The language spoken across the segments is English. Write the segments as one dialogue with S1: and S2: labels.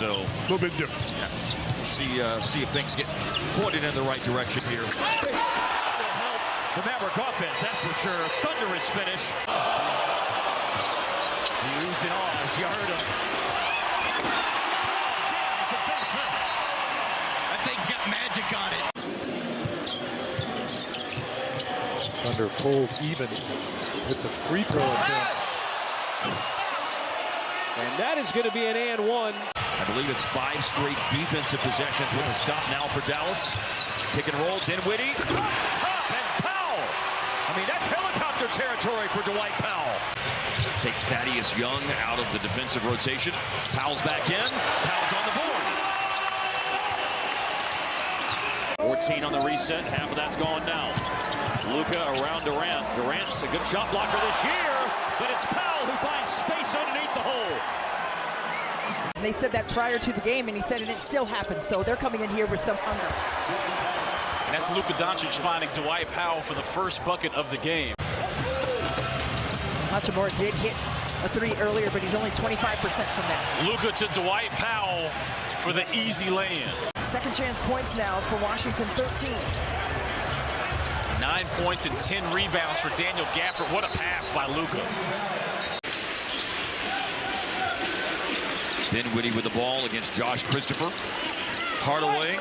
S1: so
S2: a little bit different.
S1: Yeah. We'll see if things get pointed in the right direction here. The Maverick offense, that's for sure. Thunderous finish. Hughes and Oz, you heard him. Jams the baseman. That thing's got magic on it.
S3: Thunder pulled even with the free throw attempt. And that is going to be an and one.
S1: I believe it's 5 straight defensive possessions with a stop now for Dallas. Pick and roll, Dinwiddie. Top and Powell. I mean, that's helicopter territory for Dwight Powell. Take Thaddeus Young out of the defensive rotation. Powell's back in. Powell's on the board. 14 on the reset. Half of that's gone now. Luka around Durant. Durant's a good shot blocker this year, but it's Powell who finds space underneath the hole.
S4: They said that prior to the game, and he said, and it still happens. So they're coming in here with some hunger.
S5: And that's Luka Doncic finding Dwight Powell for the first bucket of the game.
S4: Hachimura did hit a 3 earlier, but he's only 25% from that.
S5: Luka to Dwight Powell for the easy lay-in.
S4: Second chance points now for Washington, 13.
S5: 9 points and 10 rebounds for Daniel Gafford. What a pass by Luka.
S1: Dinwiddie with the ball against Josh Christopher. Hardaway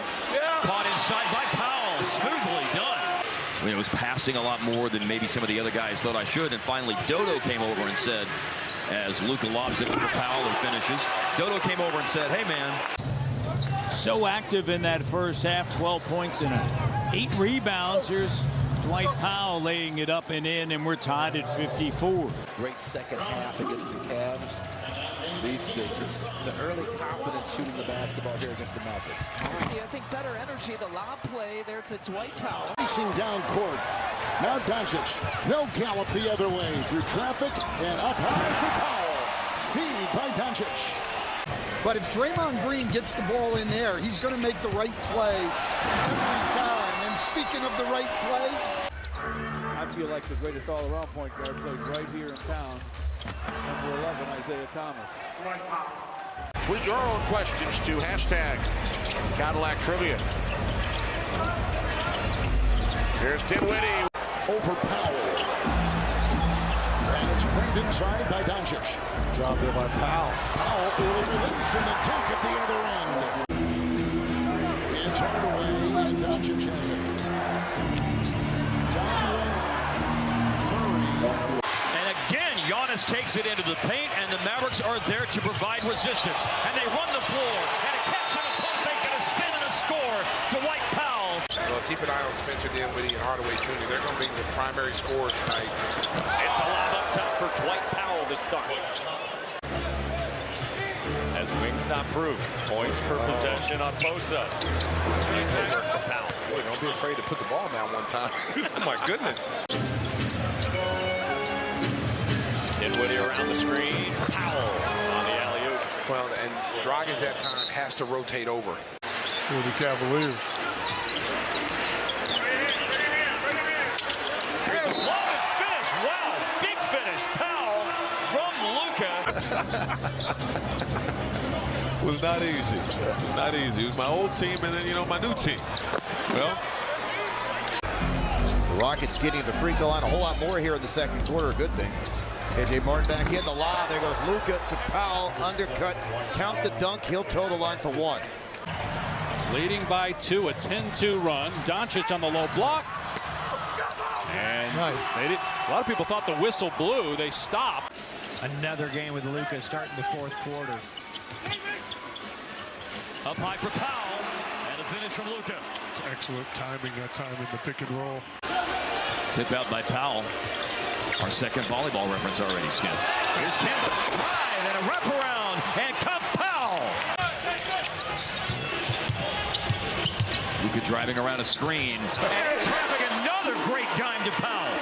S1: caught inside by Powell. Smoothly done. I mean, it was passing a lot more than maybe some of the other guys thought I should. And finally, Dodo came over and said, as Luka lobs it for Powell and finishes, Dodo came over and said, hey, man.
S6: So active in that first half, 12 points and 8 rebounds. Here's Dwight Powell laying it up and in, and we're tied at 54.
S7: Great second half against the Cavs. Leads to early confidence shooting the basketball here against the Mavericks.
S4: I think better energy, the lob play there to Dwight Powell.
S8: Racing down court. Now Doncic. They'll gallop the other way through traffic and up high for Powell. Feed by Doncic.
S9: But if Draymond Green gets the ball in there, he's going to make the right play every time. And speaking of the right play,
S3: I feel like the greatest all-around point guard plays right here in town. Number 11, Isaiah Thomas.
S10: Tweet your own questions to #Cadillac Trivia. Here's Dinwiddie.
S8: Over Powell. And it's cleaned inside by Doncic.
S3: Job there by Powell.
S8: Powell will release in the dunk at the other end. It's Hardaway and Doncic has it.
S1: Giannis takes it into the paint, and the Mavericks are there to provide resistance. And they run the floor, and a catch and a pump fake and a spin and a score. Dwight Powell.
S11: Well, keep an eye on Spencer Dinwiddie and Hardaway Jr. They're going to be the primary scorers tonight.
S5: It's a lob up top for Dwight Powell to start. As Wingstop proved, points per possession on Bosa.
S11: Boy, don't be afraid to put the ball down one time. Oh, my goodness.
S5: Dinwiddie around the screen. Powell on the alley-oop.
S11: Well, and Dragic that time has to rotate over.
S2: For the Cavaliers.
S1: Here's a loaded finish. Wow, big finish. Powell from Luka.
S2: Was not easy. Not easy. It was my old team and then, my new team. Well,
S12: the Rockets getting the free throw line a whole lot more here in the second quarter. A good thing. KJ Martin back in the lob. There goes Luka to Powell. Undercut. Count the dunk. He'll toe the line for 1.
S6: Leading by 2, a 10-2 run. Doncic on the low block. And made it. A lot of people thought the whistle blew. They stopped.
S13: Another game with Luka starting the fourth quarter.
S1: Up high for Powell. And a finish from Luka.
S2: excellent timing that time in the pick and roll.
S1: Tip out by Powell. Our second volleyball reference already, Skip. Here's Kemba. High, then a wraparound, and come Powell. Luka driving around a screen. And trapping another great dime to Powell.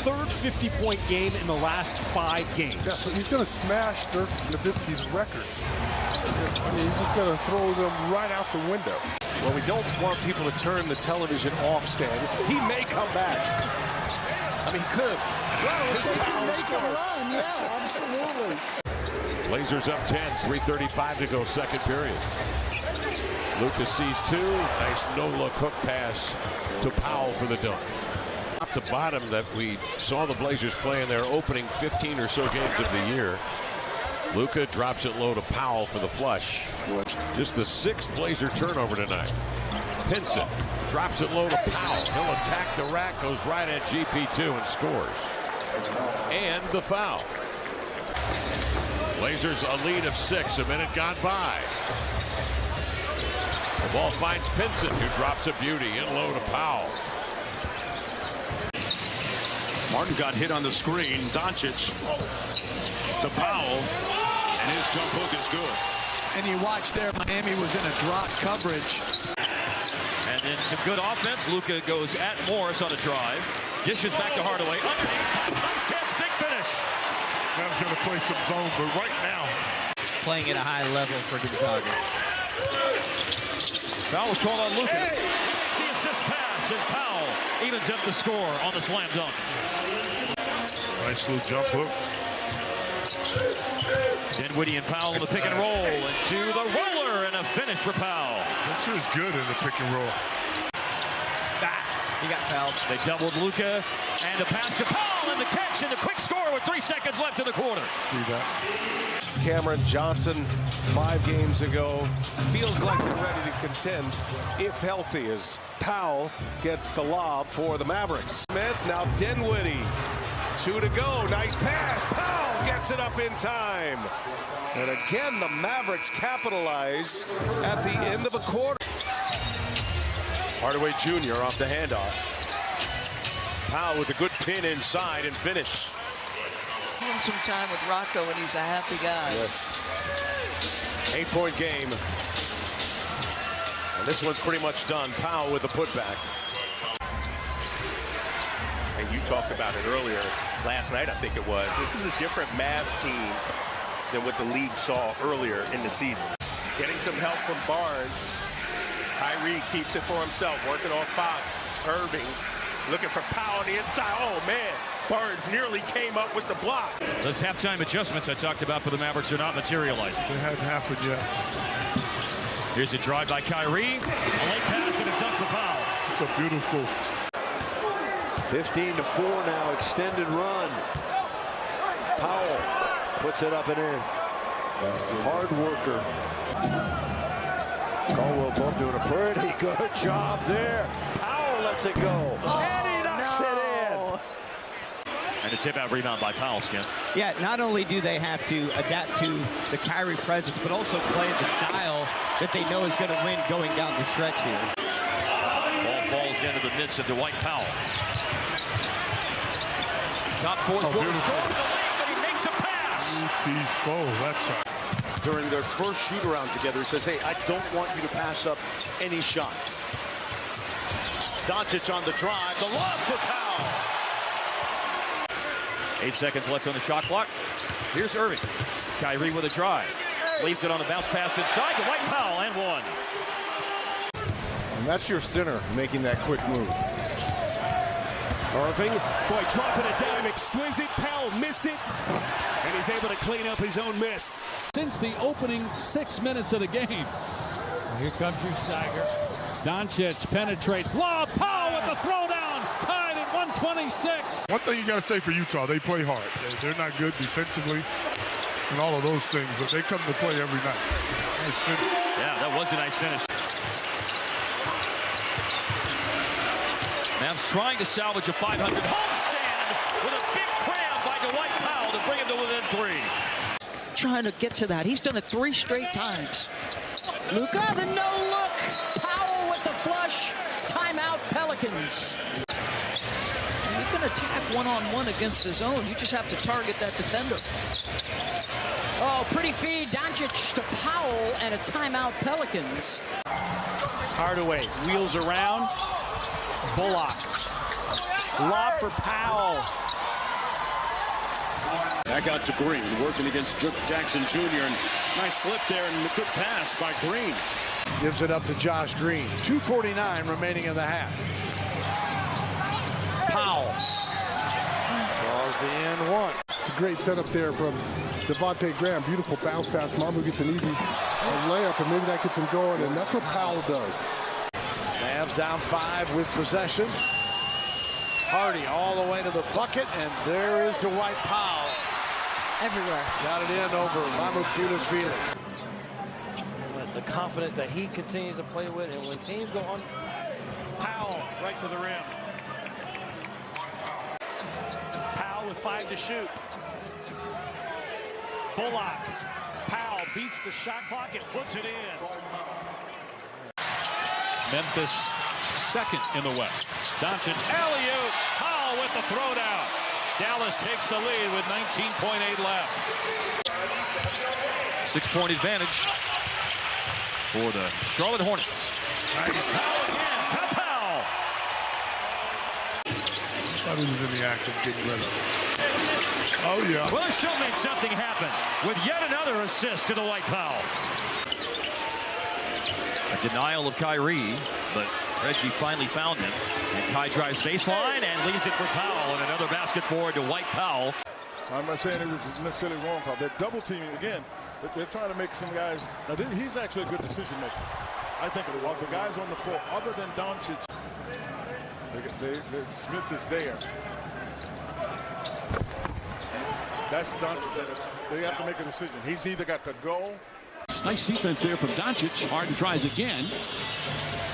S3: Third 50-point game in the last 5 games.
S2: Yeah, so he's going to smash Dirk Nowitzki's records. I mean, he's just going to throw them right out the window.
S10: Well, we don't want people to turn the television off, Stan. He may come back. I mean, he could have.
S9: Well, if they can make a run, yeah, absolutely.
S14: Blazers up 10, 3:35 to go, second period. Lucas sees two. Nice no-look hook pass to Powell for the dunk. Top to bottom that we saw the Blazers play in their opening 15 or so games of the year. Luka drops it low to Powell for the flush. Just the 6th Blazer turnover tonight. Pinson drops it low to Powell. He'll attack the rack, goes right at GP2 and scores. And the foul. Blazers a lead of 6, a minute gone by. The ball finds Pinson, who drops a beauty in low to Powell.
S15: Martin got hit on the screen. Doncic to Powell, and his jump hook is good.
S3: And you watch there, Miami was in a drop coverage.
S1: And then some good offense. Luka goes at Morris on a drive. Dishes back to Hardaway. Underneath. Nice catch. Big finish.
S2: Mavs going to play some zone, but right now
S13: playing at a high level for Gonzaga.
S1: Foul was called on Luka. Hey! The assist pass as Powell evens up the score on the slam dunk.
S2: Nice little jump hook.
S1: Dinwiddie and Powell in the pick and roll, and to the roller, and a finish for Powell.
S2: That sure is good in the pick and roll.
S13: He got fouled.
S1: They doubled Luka, and a pass to Powell, and the catch, and the quick score with 3 seconds left in the quarter.
S2: See that?
S10: Cameron Johnson 5 games ago. Feels like they're ready to contend if healthy, as Powell gets the lob for the Mavericks. Smith, now Dinwiddie. 2 to go. Nice pass. Powell gets it up in time. And again, the Mavericks capitalize at the end of a quarter.
S15: Hardaway Jr. off the handoff. Powell with a good pin inside and finish.
S16: Give him some time with Rocco, and he's a happy guy.
S15: Yes. 8-point game. And this one's pretty much done. Powell with the putback.
S17: And you talked about it earlier last night, I think it was. This is a different Mavs team than what the league saw earlier in the season. Getting some help from Barnes. Kyrie keeps it for himself, working on Fox. Irving looking for Powell on the inside. Oh, man. Barnes nearly came up with the block.
S1: Those halftime adjustments I talked about for the Mavericks are not materializing.
S2: They hadn't happened yet.
S1: Here's a drive by Kyrie. A late pass and a dunk for Powell.
S2: It's a beautiful.
S18: 15-4 now, extended run. Powell puts it up and in. Hard worker. Caldwell Pope doing a pretty good job there. Powell lets it go. And he knocks it in.
S1: And a tip-out rebound by Powell, Skip.
S13: Yeah, not only do they have to adapt to the Kyrie presence, but also play the style that they know is going to win going down the stretch here.
S1: Ball falls into the midst of Dwight Powell. Top fourth quarter score for the league, but he makes a pass.
S2: That time.
S17: During their first shoot-around together, he says, hey, I don't want you to pass up any shots. Doncic on the drive. The lob for Powell.
S1: 8 seconds left on the shot clock. Here's Irving. Kyrie with a drive. Leaves it on the bounce pass inside to Dwight Powell, and one.
S8: And that's your center making that quick move.
S10: Irving, boy, dropping it down, exquisite. Powell missed it, and he's able to clean up his own miss.
S6: Since the opening 6 minutes of the game. Here comes your Sager. Doncic penetrates. Lob. Powell with the throwdown. Tied at 126.
S2: One thing you got to say for Utah, they play hard. They're not good defensively and all of those things, but they come to play every night. Nice finish.
S1: Yeah, that was a nice finish. Mavs trying to salvage a 500 homestand with a big cram by Dwight Powell to bring him to within 3.
S16: Trying to get to that. He's done it 3 straight times. Luka, the no-look. Powell with the flush. Timeout, Pelicans. You can attack one-on-one against his own. You just have to target that defender. Oh, pretty feed. Doncic to Powell, and a timeout, Pelicans.
S3: Hardaway wheels around. Bullock. Lob for Powell.
S15: Back out to Green, working against Jackson Jr. And nice slip there and a good pass by Green.
S3: Gives it up to Josh Green. 2:49 remaining in the half. Powell. Draws the end one.
S19: It's a great setup there from Devontae Graham. Beautiful bounce pass. Mamu gets an easy layup, and maybe that gets him going, and that's what Powell does.
S18: Mavs down 5 with possession. Hardy all the way to the bucket, and there is Dwight Powell.
S20: Everywhere.
S18: Got it in over Mamu Kudasvili.
S21: The confidence that he continues to play with, and when teams go on,
S5: Powell right to the rim. Powell with 5 to shoot. Bullock. Powell beats the shot clock and puts it in.
S6: Memphis second in the West. Doncic, alley-oop. Powell with the throwdown. Dallas takes the lead with 19.8 left.
S1: 6-point advantage for the Charlotte Hornets.
S2: Powell again. Powell. Thought he was in the act of getting rid of it. Oh, yeah.
S1: Well, this show made something happen with yet another assist to Dwight Powell. A denial of Kyrie, but Reggie finally found him. And Kai drives baseline and leaves it for Powell. And another basket for Dwight Powell.
S22: I'm not saying it was necessarily wrong call. They're double teaming again. They're trying to make some guys. Now, he's actually a good decision maker. I think of the guys on the floor, other than Doncic, Smith is there. That's Doncic. They have to make a decision. He's either got to go.
S15: Nice defense there from Doncic. Harden tries again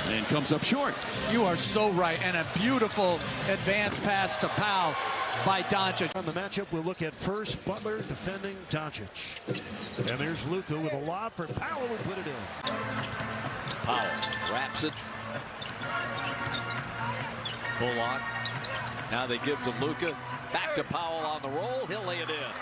S15: and comes up short.
S23: You are so right, and a beautiful advanced pass to Powell by Doncic.
S24: On the matchup, we'll look at first Butler defending Doncic. And there's Luka with a lob for Powell who put it in.
S7: Powell wraps it. Bullock. Now they give to Luka. Back to Powell on the roll. He'll lay it in.